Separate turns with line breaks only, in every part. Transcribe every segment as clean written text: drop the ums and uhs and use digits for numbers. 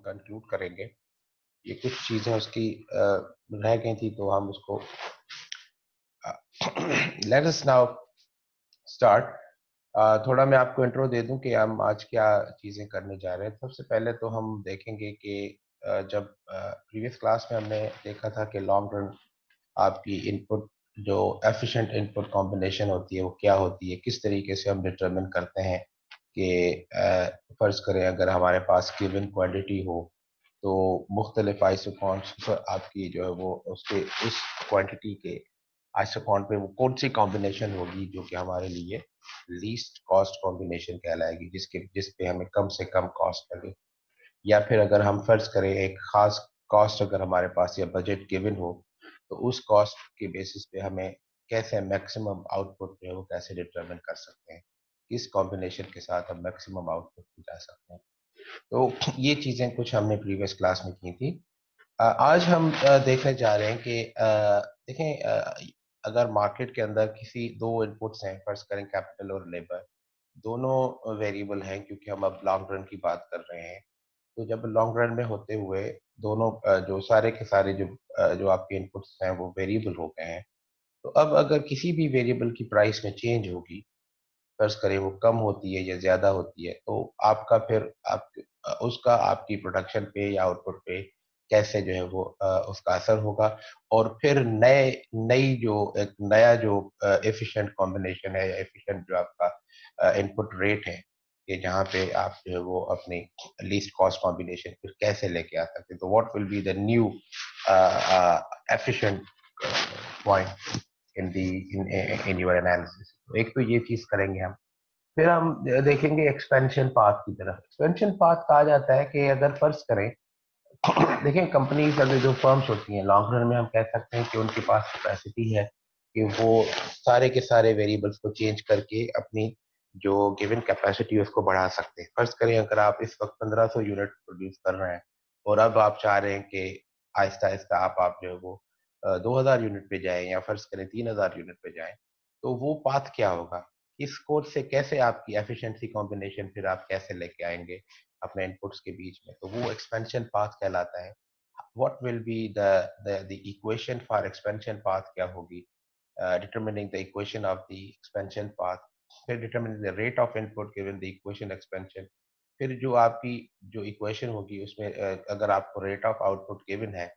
Conclude करेंगे। ये कुछ चीजें उसकी रह गई थी तो हम उसको लेट अस नाउ स्टार्ट। थोड़ा मैं आपको इंट्रो दे दूं कि हम आज क्या चीजें करने जा रहे हैं। सबसे पहले तो हम देखेंगे कि जब प्रीवियस क्लास में हमने देखा था कि लॉन्ग रन आपकी इनपुट जो एफिशिएंट इनपुट कॉम्बिनेशन होती है वो क्या होती है, किस तरीके से हम डिटरमिन करते हैं कि फर्ज करें अगर हमारे पास गिवन क्वांटिटी हो तो मुख्तलिफ आइसोकॉन्स आपकी जो है वो उसके उस क्वांटिटी के आइसोकॉन पे वो कौन सी कॉम्बिनेशन होगी जो कि हमारे लिए लीस्ट कॉस्ट कॉम्बिनेशन कहलाएगी, जिस पे हमें कम से कम कॉस्ट लगे। या फिर अगर हम फर्ज करें एक खास कॉस्ट अगर हमारे पास या बजट गिवन हो तो उस कॉस्ट के बेसिस पे हमें कैसे मैक्सिमम आउटपुट जो है वो कैसे डिटरमिन कर सकते हैं, किस कॉम्बिनेशन के साथ हम मैक्सिमम आउटपुट जा सकते हैं। तो ये चीजें कुछ हमने प्रीवियस क्लास में की थी। आज हम देखने जा रहे हैं कि देखें, अगर मार्केट के अंदर किसी दो इनपुट्स हैं, फर्ज करें कैपिटल और लेबर, दोनों वेरिएबल हैं क्योंकि हम अब लॉन्ग रन की बात कर रहे हैं। तो जब लॉन्ग रन में होते हुए दोनों जो सारे के सारे जो आपके इनपुट्स हैं वो वेरिएबल हो गए हैं, तो अब अगर किसी भी वेरिएबल की प्राइस में चेंज होगी, फर्ज करें वो कम होती है या ज्यादा होती है, तो आपका फिर उसका आपकी प्रोडक्शन पे या आउटपुट पे कैसे जो है वो उसका असर होगा। और फिर नए नई जो एक नया जो एफिशिएंट कॉम्बिनेशन है या एफिशिएंट जो आपका इनपुट रेट है कि जहाँ पे आप जो है वो अपनी लीस्ट कॉस्ट कॉम्बिनेशन फिर कैसे लेके आ सकते हैं। तो what will be the new efficient point in the in your analysis. एक तो ये चीज करेंगे हम। फिर हम देखेंगे एक्सपेंशन पाथ की तरफ। एक्सपेंशन पाथ कहा जाता है कि अगर फर्ज करें देखिए कंपनीज अगर जो फर्म्स होती हैं लॉन्ग रन में हम कह सकते हैं कि उनके पास कैपेसिटी है कि वो सारे के सारे वेरिएबल्स को चेंज करके अपनी जो गिवन कैपेसिटी है उसको बढ़ा सकते हैं। फर्ज करें अगर आप इस वक्त 1500 यूनिट प्रोड्यूस कर रहे हैं और अब आप चाह रहे हैं कि आहिस्ता आहिस्ता आप जो है वो 2000 यूनिट पे जाएं या फर्ज करें 3000 यूनिट पे जाएं, तो वो पाथ क्या होगा, इस कोड से कैसे आपकी एफिशिएंसी कॉम्बिनेशन फिर आप कैसे लेके आएंगे अपने इनपुट्स के बीच में, तो वो एक्सपेंशन पाथ कहलाता है। What will be the equation for expansion path क्या होगी, determining the equation of the expansion path, फिर determining the rate of input given the equation expansion, फिर जो आपकी जो इक्वेशन होगी उसमें अगर आपको रेट ऑफ आउटपुट गिवन है,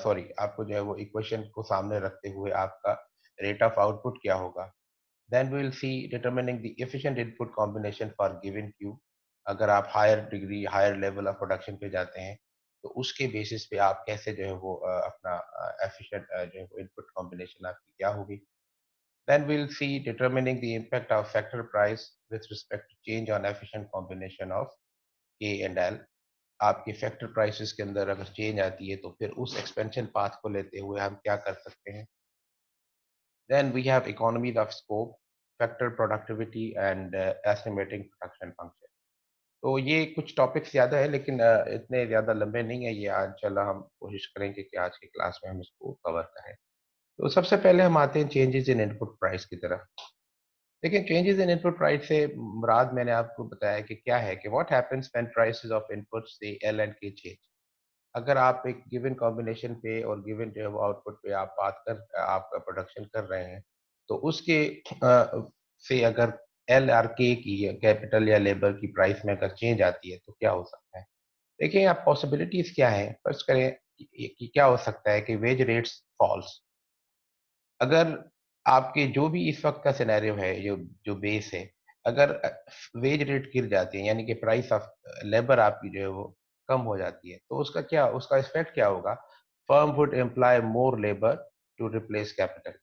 सॉरी आपको जो है वो इक्वेशन को सामने रखते हुए आपका रेट ऑफ आउटपुट क्या होगा। Then we will see determining the efficient input combination for given queue। अगर आप higher degree higher level of production पे जाते हैं तो उसके बेसिस पे आप कैसे जो है वो अपना एफिशिएंट जो है इनपुट कॉम्बिनेशन आपकी क्या होगी। Then we'll see determining the impact of factor price with respect to change on efficient combination of K and L। आपकी फैक्टर प्राइसेस के अंदर अगर चेंज आती है तो फिर उस एक्सपेंशन पाथ को लेते हुए हम क्या कर सकते हैं। Then we have economies of scope, factor productivity and estimating production function। तो ये कुछ टॉपिक्स ज़्यादा है लेकिन इतने ज़्यादा लंबे नहीं है ये। आज चला हम कोशिश करेंगे कि आज की क्लास में हम इसको कवर करें। तो सबसे पहले हम आते हैं चेंजेस इन इनपुट प्राइस की तरफ। देखिए चेंजेस इन इनपुट प्राइस से मुराद मैंने आपको बताया कि क्या है कि what happens when prices of inputs से एल एंड के चेंज। अगर आप एक गिवन कॉम्बिनेशन पे और गिवन जो है वो आउटपुट पे आप बात कर आपका प्रोडक्शन कर रहे हैं तो उसके से अगर एल आर के की या कैपिटल या लेबर की प्राइस में अगर चेंज आती है तो क्या हो सकता है। देखिए आप पॉसिबिलिटीज क्या है, फर्स्ट करें कि क्या हो सकता है कि वेज रेट्स फॉल्स। अगर आपके जो भी इस वक्त का सिनेरियो है जो जो बेस है, अगर वेज रेट गिर जाती है यानी कि प्राइस ऑफ लेबर आपकी जो है वो कम हो जाती है तो उसका इफेक्ट क्या होगा। Firm would employ more labour to replace capital.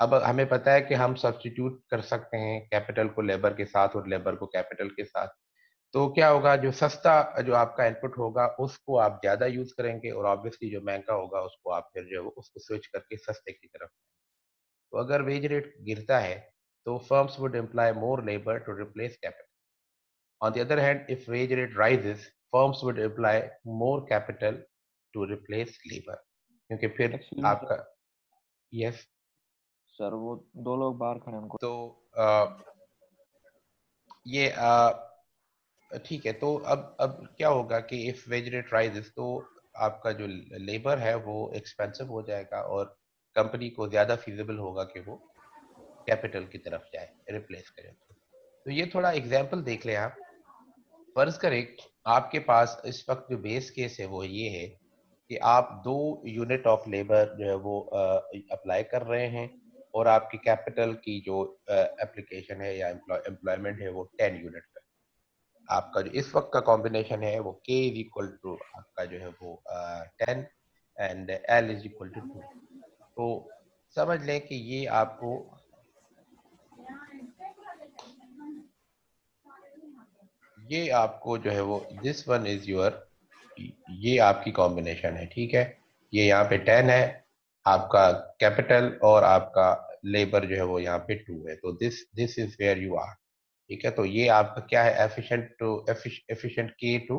अब हमें पता है कि हम सब्स्टिट्यूट कर सकते हैं कैपिटल को लेबर के साथ और लेबर को कैपिटल के साथ। तो क्या होगा, जो सस्ता जो आपका इनपुट होगा उसको आप ज्यादा यूज करेंगे और ऑब्वियसली जो महंगा होगा उसको आप फिर जो है वो उसको स्विच करके सस्ते की तरफ। तो अगर वेज रेट गिरता है तो firms would employ more labour to replace capital. On the other hand if wage rate rises firms would employ more capital to replace labour, क्योंकि फिर
एक्चुअली सर,
आपका यस।
सर वो दो लोग बाहर खड़े हैं, उनको
तो ये ठीक है, तो अब क्या होगा कि इफ वेज रेट राइजेस तो आपका जो लेबर है वो एक्सपेंसिव हो जाएगा और कंपनी को ज्यादा फीजिबल होगा कि वो कैपिटल की तरफ जाए, रिप्लेस करे। तो ये थोड़ा एग्जांपल देख लें आप। फर्ज करें आपके पास इस वक्त जो बेस केस है वो ये है कि आप 2 यूनिट ऑफ लेबर जो है वो अप्लाई कर रहे हैं और आपकी कैपिटल की जो एप्लीकेशन है या एम्प्लॉयमेंट है वो 10 यूनिट है। आपका जो इस वक्त का कॉम्बिनेशन है वो K इज इक्वल टू आपका जो है वो 10 and L is equal to 2। तो समझ लें कि ये आपको जो है वो दिस वन इज योर, ये आपकी कॉम्बिनेशन है, ठीक है। ये यहाँ पे 10 है आपका कैपिटल और आपका लेबर जो है वो यहाँ पे 2 है, तो this this is where you are. ठीक है, तो ये आपका क्या है, एफिशिएंट के टू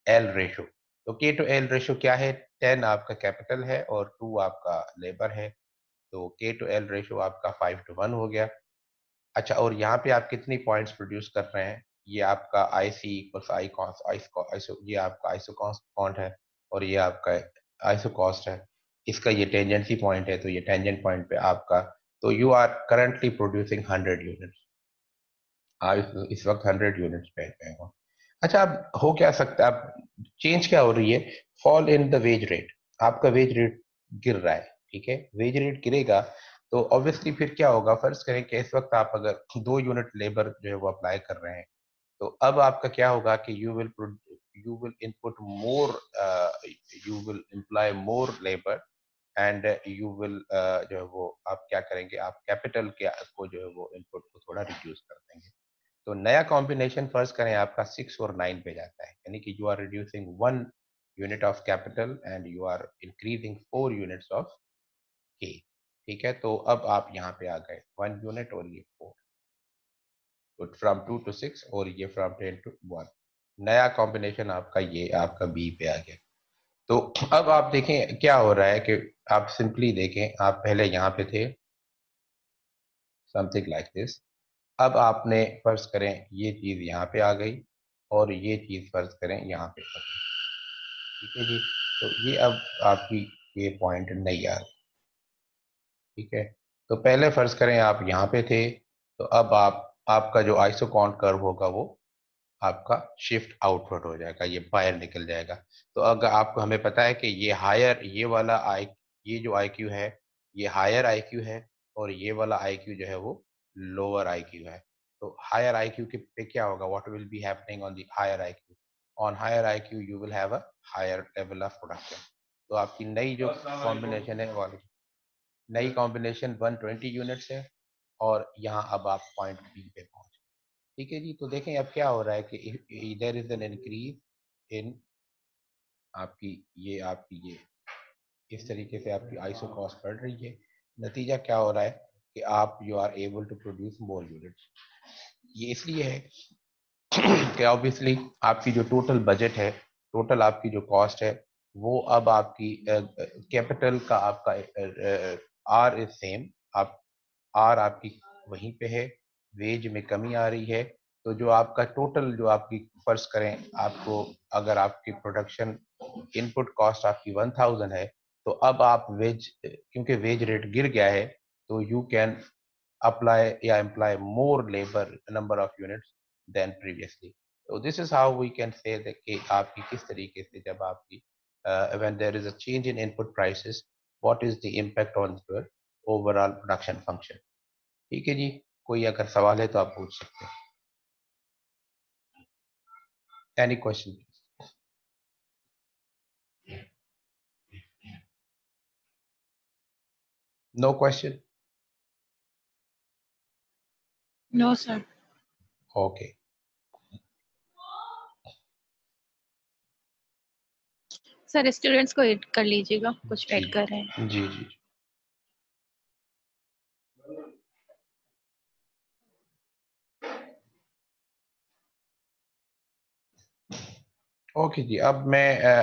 एल रेशो। तो के टू एल रेशो क्या है, 10 आपका कैपिटल है और 2 आपका लेबर है, तो के टू एल रेशो आपका 5:1 हो गया। अच्छा, और यहाँ पे आप कितनी पॉइंट्स प्रोड्यूस कर रहे हैं, ये आपका आई सी इक्वल्स आई कॉस आइसो, ये आपका आइसो कॉन्स्ट है और ये आपका आइसो कॉस्ट है। इसका ये टेंजेंसी पॉइंट है, तो ये टेंजेंट पॉइंट पे आपका, तो you are currently producing 100 units. आप इस वक्त 100 यूनिट्स पे हो। अच्छा, अब हो क्या सकता है, अब चेंज क्या हो रही है, fall in the wage rate. आपका वेज रेट गिर रहा है, ठीक है, वेज रेट गिरेगा तो ऑब्वियसली फिर क्या होगा, फर्ज करें कि इस वक्त आप अगर 2 यूनिट लेबर जो है वो अप्लाई कर रहे हैं, तो अब आपका क्या होगा कि you will input more, you will employ more labour and you will जो है वो आप क्या करेंगे, आप कैपिटल के को जो है वो इनपुट को थोड़ा रिड्यूस कर देंगे। तो नया कॉम्बिनेशन फर्ज करें आपका 6 और 9 पे जाता है, यानी कि you are reducing 1 unit of capital and you are increasing 4 units of के। ठीक है, तो अब आप यहाँ पे आ गए 1 यूनिट और ये 4, तो फ्रॉम 2 to 6 और ये फ्रॉम 10 to 1। नया कॉम्बिनेशन आपका ये आपका बी पे आ गया। तो अब आप देखें क्या हो रहा है कि आप सिंपली देखें, आप पहले यहाँ पे थे समथिंग लाइक दिस, अब आपने फर्ज करें ये चीज यहाँ पे आ गई और ये चीज फर्ज करें यहाँ पे आ गई। ठीक है जी, तो ये अब आपकी ये पॉइंट नहीं आ रही। ठीक है, तो पहले फर्ज करें आप यहाँ पे थे, तो अब आपका जो आइसोकॉन्ट कर्व होगा वो आपका शिफ्ट आउटवर्ड हो जाएगा, ये बाहर निकल जाएगा। तो अगर आपको, हमें पता है कि ये हायर, ये वाला आई, ये जो आई क्यू है ये हायर आई क्यू है और ये वाला आई क्यू जो है वो लोअर आई क्यू है। तो हायर आई क्यू के पे क्या होगा, what will be happening on the higher I Q, on higher I Q you will have a higher level of production. तो आपकी नई जो कॉम्बिनेशन है वाली, नई कॉम्बिनेशन 120 यूनिट्स है और यहाँ अब आप पॉइंट बी पे पहुंच। ठीक है जी, तो देखें अब क्या हो रहा है कि there is an increase in आपकी ये इस तरीके से आपकी आइसो कॉस्ट बढ़ रही है। नतीजा क्या हो रहा है कि आप you are able to produce more units. ये इसलिए है कि ऑब्वियसली आपकी जो टोटल बजट है, टोटल आपकी जो कॉस्ट है वो अब आपकी कैपिटल का आपका आर इज सेम, आप आर आपकी वहीं पे है, वेज में कमी आ रही है। तो जो आपका टोटल जो आपकी फर्ज करें आपको, अगर आपकी प्रोडक्शन इनपुट कॉस्ट आपकी 1000 है, तो अब आप वेज, क्योंकि वेज रेट गिर गया है, तो यू कैन अप्लाई या employ more labour number of units than previously. तो this is how we can say कि आपकी किस तरीके से जब आपकी when there is a change in input prices, what is the impact on your overall production function. ठीक है जी, कोई अगर सवाल है तो आप पूछ सकते हैं। Any question? No question?
No sir.
Okay,
sir students को ऐड कर लीजिएगा, कुछ
जी
ऐड कर रहे हैं।
जी जी। ओके जी, अब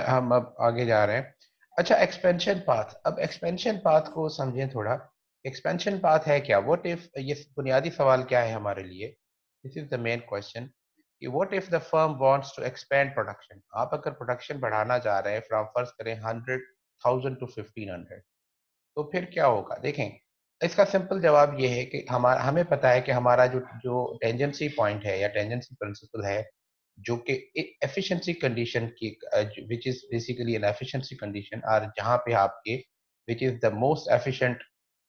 हम अब आगे जा रहे हैं। अच्छा, एक्सपेंशन पाथ, अब एक्सपेंशन पाथ को समझें थोड़ा। एक्सपेंशन पाथ है क्या, व्हाट इफ, ये बुनियादी सवाल क्या है हमारे लिए, this is the main question, कि what if the firm wants to expand production, आप अगर प्रोडक्शन बढ़ाना चाह रहे हैं फ्रॉम फर्ज करें 100,000 टू 1500, तो फिर क्या होगा? देखें, इसका सिंपल जवाब ये है कि हमें पता है कि हमारा जो जो टेंजेंसी पॉइंट है या टेंजेंसी प्रिंसिपल है, जो कि एफिशिएंसी कंडीशन की, which is basically an efficiency condition, और जहां पे आपके which is the most efficient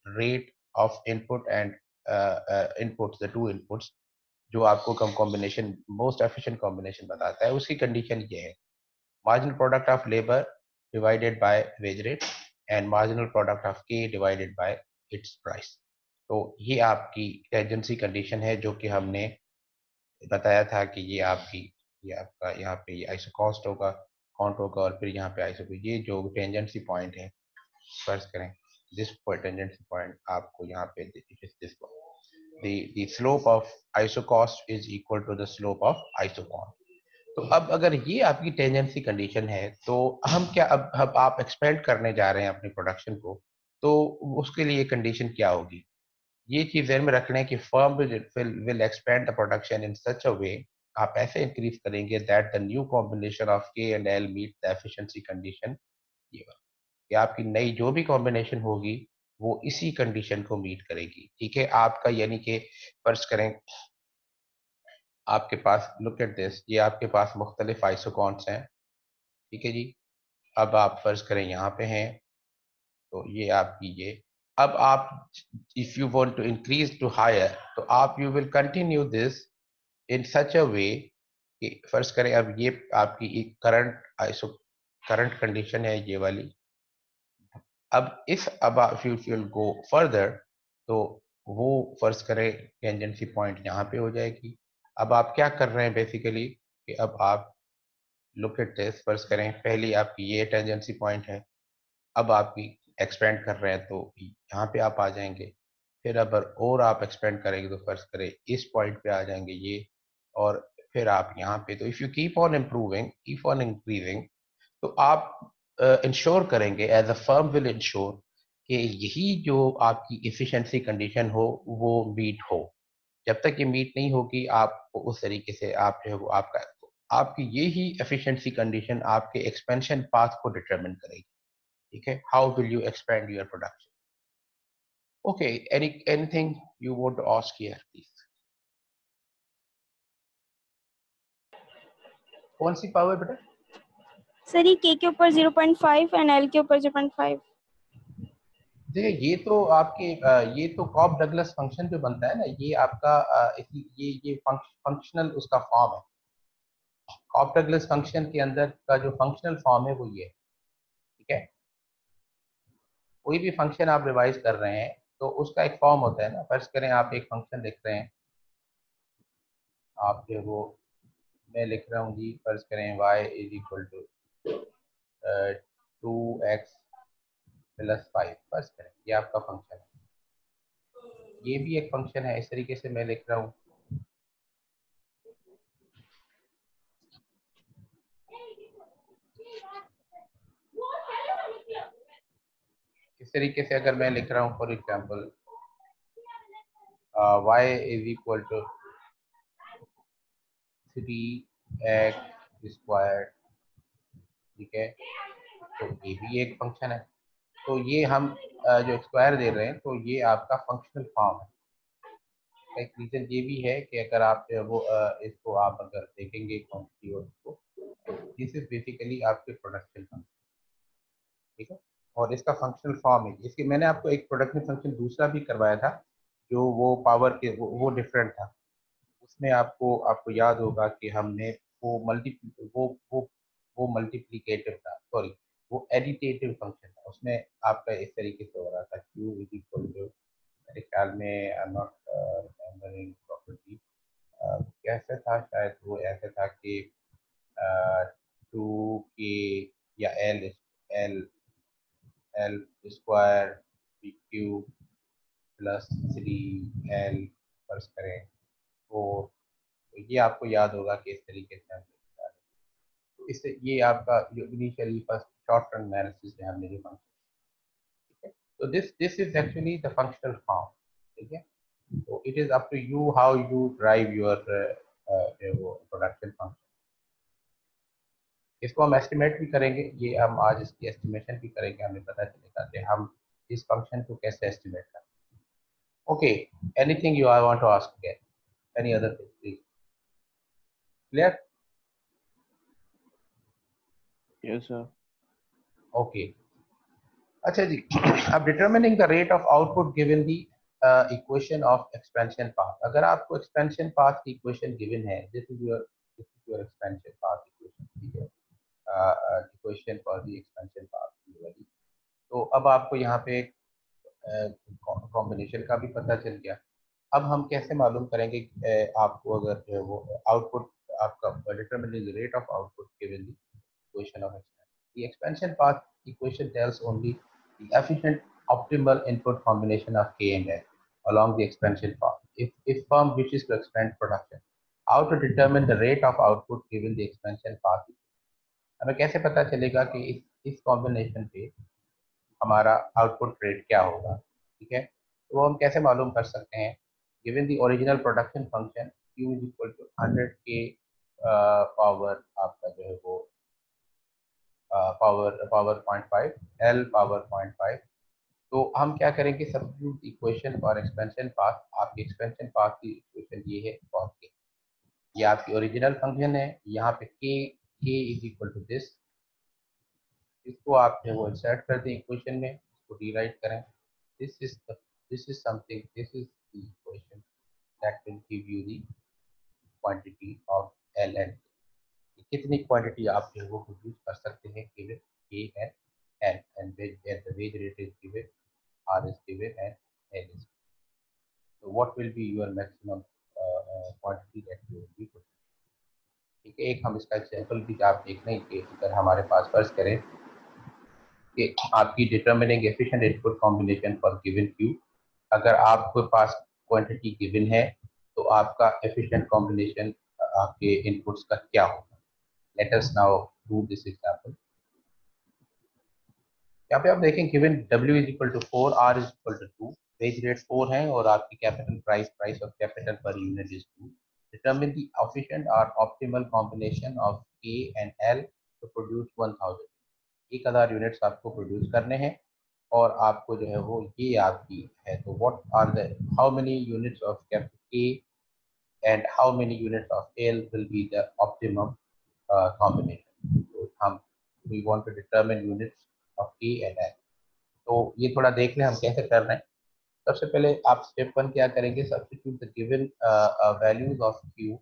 rate of input and inputs, the two inputs, जो आपको कम कॉम्बिनेशन मोस्ट एफिशिएंट कॉम्बिनेशन बताता है, उसकी कंडीशन ये है marginal product of labour divided by wage rate and marginal product of K divided by its price. तो ये आपकी एजेंसी कंडीशन है जो कि हमने बताया था कि ये आपका यहाँ पे ये आइसो कॉस्ट होगा, काउंट होगा, और फिर यहाँ पे आइसो, ये जो टेंजेंसी पॉइंट है, फर्ज करें दिस टेंजेंसी पॉइंट आपको यहाँ पे this the slope of isocost is equal to the slope of isocon। तो अब अगर ये आपकी टेंजेंसी कंडीशन है, तो हम क्या, अब आप एक्सपेंड करने जा रहे हैं अपनी प्रोडक्शन को, तो उसके लिए कंडीशन क्या होगी? ये चीज ध्यान में रख लें कि firm will expand the production in such a way, आप ऐसे इंक्रीज करेंगे that the new combination of K and L meet the efficiency condition. ये कि आपकी नई जो भी कॉम्बिनेशन होगी वो इसी कंडीशन को मीट करेगी। ठीक है, आपका यानी कि फर्ज करें आपके पास, लुक एट दिस, ये आपके पास मुख्तलिफ आइसोकॉन्स हैं। ठीक है जी, अब आप फर्ज करें यहाँ पे हैं, तो ये आपकी ये, अब आप if you want to increase to higher, तो आप you will continue this in such a way कि फर्ज करें अब ये आपकी करंट आइसो करंट कंडीशन है ये वाली। अब इफ अब if you'll go further, तो वो फर्ज करें टेंजेंसी पॉइंट यहाँ पे हो जाएगी। अब आप क्या कर रहे हैं बेसिकली कि अब आप लुक एट दिस, फर्ज करें पहली आपकी ये टेंजेंसी पॉइंट है, अब आपकी एक्सपेंड कर रहे हैं तो यहाँ पे आप आ जाएंगे, फिर अब और आप एक्सपेंड करेंगे तो फर्ज करें इस पॉइंट पे आ जाएंगे ये, और फिर आप यहाँ पे, तो if you keep on improving, keep on increasing, तो आप इंश्योर करेंगे, as a firm will ensure कि यही जो आपकी इफिशिएंसी कंडीशन हो वो मीट हो। जब तक ये मीट नहीं होगी, आपको उस तरीके से आप जो है वो आपकी यही एफिशिएंसी कंडीशन आपके एक्सपेंशन पाथ को डिटरमिन करेगी। ठीक है, how will you expand your production? Okay, anything you want to ask here please? कौन सी पावर बेटा?
सर ये के ऊपर 0.5 एंड एल के ऊपर 0.5।
देखिए, ये तो आपके ये तो कॉब डगलस फंक्शन जो बनता है ना, ये आपका ये फंक्शनल उसका फॉर्म है। कॉब डगलस फंक्शन के अंदर का जो फंक्शनल फॉर्म है वो ये है। ठीक है, कोई भी फंक्शन आप रिवाइज कर रहे हैं तो उसका एक फॉर्म होता है ना। फर्ज करें आप एक फंक्शन लिख रहे हैं, आप जो वो, मैं लिख रहा हूँ जी, फर्ज करें y is equal to 2x plus 5, फर्ज करें ये आपका फंक्शन है, ये भी एक फंक्शन है, इस तरीके से मैं लिख रहा हूँ। इस तरीके से अगर मैं लिख रहा हूँ, for example y is equal to 3x square, ठीक है, तो ये भी एक फंक्शन है। तो ये हम जो स्क्वायर दे रहे हैं, तो ये आपका फंक्शनल फॉर्म है। एक रीजन ये भी है कि अगर आप जो है वो इसको आप अगर देखेंगे क्वांटिटी और इसको, तो दिस इज बेसिकली आपके प्रोडक्शन फंक्शन। ठीक है, और इसका फंक्शनल फॉर्म है इसके। मैंने आपको एक प्रोडक्शन फंक्शन दूसरा भी करवाया था, जो वो पावर के वो डिफरेंट था। उसमें आपको आपको याद होगा कि हमने वो मल्टी वो मल्टीप्लीकेटिव था, सॉरी वो एडिटेटिव फंक्शन था। उसमें आपका इस तरीके से हो रहा था, q इज इक्वल टू, मेरे ख्याल में I am not remembering properly, कैसे था, शायद वो ऐसे था कि 2k या L L square P Q plus 3l फर्ज करें 4। तो ये आपको याद होगा कि इस तरीके से हम लिखते हैं। तो इससे ये आपका जो initially first short term analysis में हमने जो फंक्शन, ठीक है, तो this is actually the functional form. ठीक है, तो it is up to you how you drive your वो प्रोडक्शन फंक्शन, इसको हम एस्टिमेट भी करेंगे। ये हम आज इसकी एस्टिमेशन भी करेंगे, हमें पता चलेगा कि हम इस फंक्शन को कैसे एस्टिमेट करें। Okay, anything you I want to ask again, any other thing please, clear?
Yes, sir.
Okay, अच्छा जी। अब determining the rate of output given the equation of expansion path. अगर आपको एक्सपेंशन पाथ की equation given है, this is your expansion path equation, ठीक है, equation for the expansion path वाली। तो अब आपको यहाँ पे कॉम्बिनेशन का भी पता चल गया। अब हम कैसे मालूम करेंगे आपको अगर जो है वो आउटपुट आपका determining the rate of output given the equation of expansion. The expansion path equation tells only the efficient optimal input combination of K and L along the expansion path. If firm wishes to expand production, how to determine the rate of output given the expansion path? हमें कैसे पता चलेगा कि इस combination पे हमारा output rate क्या होगा, ठीक है? तो वो हम कैसे मालूम कर सकते हैं? Given the original production function Q is equal to 100K power आपका जो है वो पावर 0.5 L पावर 0.5। तो हम क्या करेंगे, substitute equation for expansion path. आपकी एक्सपेंशन पाथ की इक्वेशन ये है फॉर के, ये आपकी ओरिजिनल फंक्शन है। यहाँ पे के इज इक्वल टू दिस, इसको आप जो वो इंसर्ट कर दें इक्वेशन में, इसको रीराइट करें। This is something, this is the equation that will give you the quantity of L and कितनी क्वांटिटी आप जो वो प्रोड्यूस कर सकते हैं given A and L, and the wage rate is given, R is given and L is. So what will be your maximum quantity that you will be producing? ठीक है, एक हम इसका एग्जाम्पल भी आप देख लें कि अगर हमारे पास फर्ज करें कि आपकी determining efficient input combination for given Q, अगर आपके पास क्वांटिटी गिवन है तो आपका एफिशिएंट कॉम्बिनेशन आपके इनपुट्स का क्या होगा। Let us now do this example. यहाँ पे आप देखें given W is equal to 4, R is equal to 2, wage rate 4 है और आपकी capital price of capital per unit is 2। Determine the efficient और optimal combination of K and L to produce 1000। 1000 units आपको produce करने हैं और आपको जो है वो ये आपकी है। तो what are the how many units of K and how many units of L will be the optimum combination. So we want to determine units of K and L. तो ये थोड़ा देख लें हम कैसे कर रहे हैं। सबसे पहले आप स्टेप 1 क्या करेंगे, substitute the given values of Q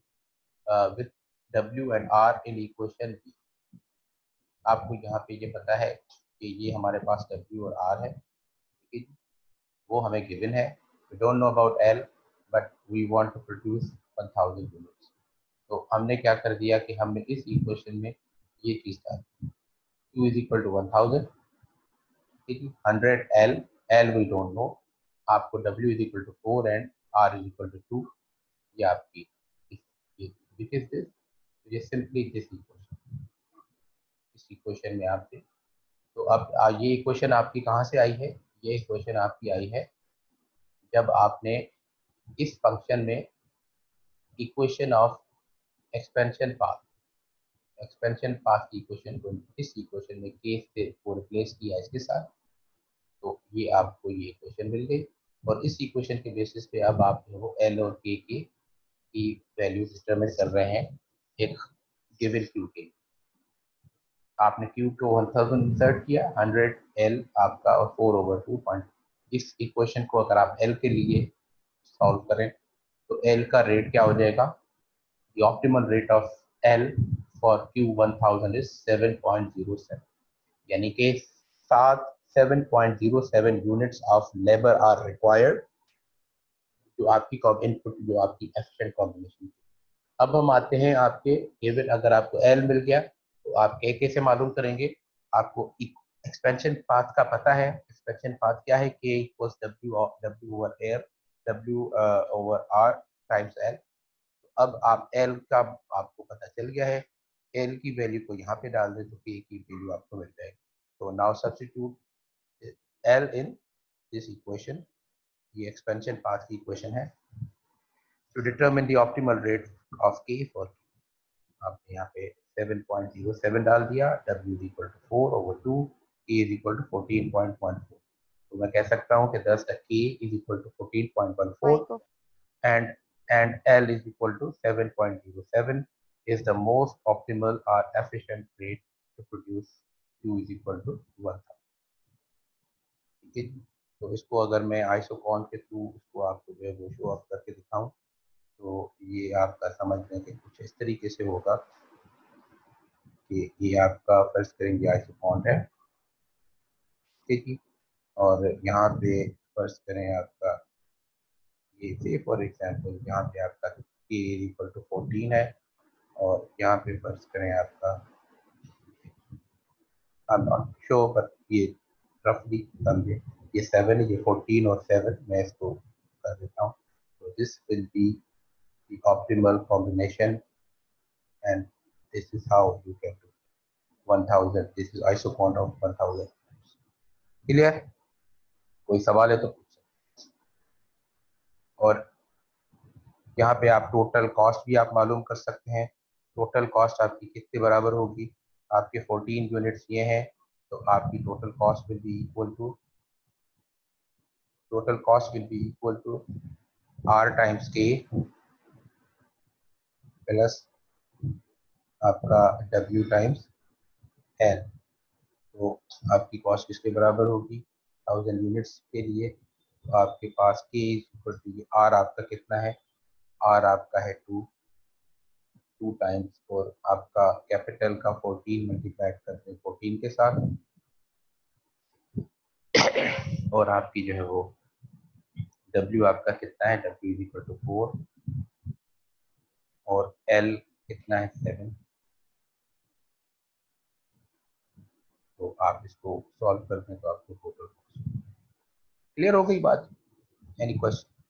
with W and R in equation B। आपको यहाँ पे ये पता है कि ये हमारे पास W और R है, ठीक है, वो हमें गिवन है। We don't know about L but we want to produce 1000 units. तो हमने क्या कर दिया कि हमने इस इक्वेशन में ये चीज डाली, Q इज इक्वल टू 1000, ठीक है, 100 L वी डोंट नो, आपको W is equal to 4 and R is equal to 2। ये आपकी दिस इज दिस, ये सिंपली दिस इक्वेशन, इस इक्वेशन में आप देख। तो अब ये इक्वेशन आपकी कहाँ से आई है? ये इक्वेशन आपकी आई है जब आपने इस फंक्शन में इक्वेशन ऑफ एक्सपेंशन पाथ की इक्वेशन को इस इक्वेशन में केस से को रिप्लेस किया इसके साथ, तो ये आपको ये इक्वेशन मिल गई। और इस इक्वेशन के बेसिस पे अब आप जो वो एल और के की वैल्यू डिटरमिन कर रहे हैं एक गिवन क्यू के। आपने क्यू को 1000 इंसर्ट किया, 100 एल आपका और 4/2 इस इक्वेशन को अगर आप एल के लिए सॉल्व करें तो एल का रेट क्या हो जाएगा? The optimal rate of L for Q1000 is 7.07, यानी कि 7.07 units of labour are required जो आपकी इनपुट, जो आपकी एफिशिएंट कॉम्बिनेशन। अब हम आते हैं आपके गिवन, अगर आपको L मिल गया तो आप K कैसे मालूम करेंगे? आपको एक्सपेंशन पाथ का पता है। एक्सपेंशन पाथ क्या है? K equals W over air, W over R times L। अब आप L का आपको पता चल गया है, L की वैल्यू को यहाँ पे डाल दे तो K की वैल्यू आपको मिल जाएगी। तो now substitute L in this equation, ये एक्सपेंशन पाथ की इक्वेशन है। To determine the optimal rate of K for आपने यहाँ पे 7.07 डाल दिया, W is equal to 4/2, K is equal to 14.14। तो मैं कह सकता हूँ कि thus the K is equal to 14.14 and L is equal to 7.07 is the most optimal or efficient way to produce Q is equal to 1000। ठीक है, तो इसको अगर मैं आइसोकॉन के थ्रू इसको आपको जो है वो शो ऑफ करके दिखाऊं तो ये आपका समझ लें कि कुछ इस तरीके से होगा कि ये आपका फर्स्ट करेंगे आइसोकॉन है, ठीक है, और यहाँ पे फर्स्ट करें आपका ये से फॉर एग्जांपल यहाँ पे आपका K इक्वल टू 14 है और यहाँ पे फर्स्ट करें आपका I am not sure but ये रफली समझे ये 7 है, ये 14 और 7 मैं इसको कर देता हूँ। तो this will be the optimal combination and this is how you can do 1000। This is isoquant of 1000। Clear? कोई सवाल है तो पूछ सकते हैं। और यहाँ पे आप टोटल कॉस्ट भी आप मालूम कर सकते हैं। टोटल कॉस्ट आपकी कितने बराबर होगी? आपके 14 यूनिट्स ये हैं तो आपकी total cost will be equal to R times K plus आपका W टाइम्स L। तो आपकी कॉस्ट किसके बराबर होगी? 1000 यूनिट्स के लिए तो आपके पास K इक्वल टू R आपका कितना है? R आपका है 2 टाइम्स और आपका कैपिटल का 14 मल्टीप्लाई करते हैं 14 के साथ और आपकी जो है वो W आपका कितना है? W इज इक्वल टू 4 और L कितना है? 7। तो आप इसको सॉल्व कर दें तो आपको टोटल क्लियर हो गई बात? Any question?